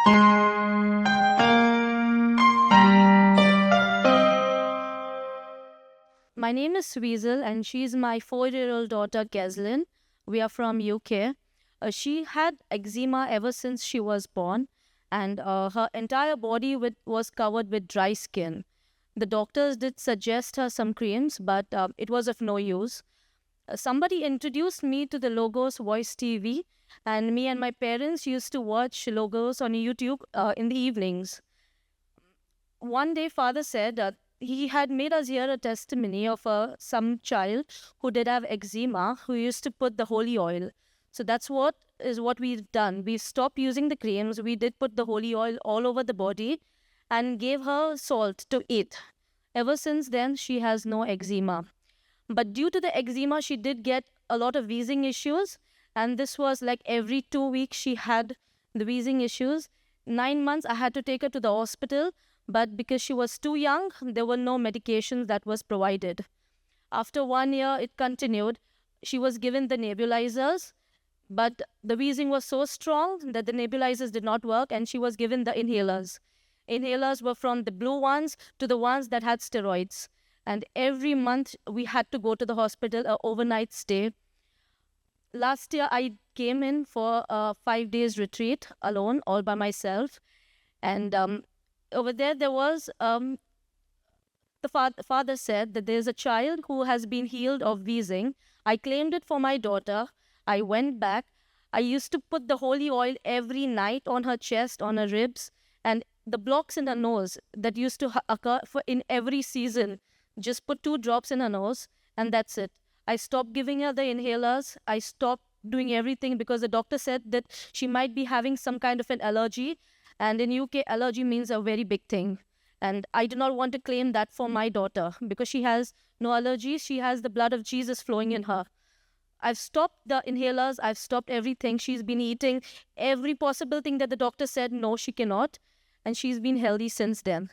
My name is Sweezel and she's my 4-year-old daughter Gazeline. We are from UK. She had eczema ever since she was born, and her entire body was covered with dry skin. The doctors did suggest her some creams, but it was of no use. Somebody introduced me to the Logos Voice TV, and me and my parents used to watch Logos on YouTube in the evenings. One day, father said he had made us hear a testimony of some child who did have eczema who used to put the holy oil. So that's what we've done. We stopped using the creams. We did put the holy oil all over the body and gave her salt to eat. Ever since then, she has no eczema. But due to the eczema, she did get a lot of wheezing issues. And this was like every 2 weeks she had the wheezing issues. 9 months, I had to take her to the hospital. But because she was too young, there were no medications that was provided. After 1 year, it continued. She was given the nebulizers, but the wheezing was so strong that the nebulizers did not work, and she was given the inhalers. Inhalers were from the blue ones to the ones that had steroids. And every month, we had to go to the hospital, an overnight stay. Last year, I came in for a 5 days retreat alone, all by myself. And over there was the father said that there's a child who has been healed of wheezing. I claimed it for my daughter. I went back. I used to put the holy oil every night on her chest, on her ribs, and the blocks in her nose that used to occur in every season. Just put 2 drops in her nose, and that's it. I stopped giving her the inhalers. I stopped doing everything because the doctor said that she might be having some kind of an allergy. And in UK, allergy means a very big thing. And I do not want to claim that for my daughter because she has no allergies. She has the blood of Jesus flowing in her. I've stopped the inhalers. I've stopped everything. She's been eating every possible thing that the doctor said no, she cannot. And she's been healthy since then.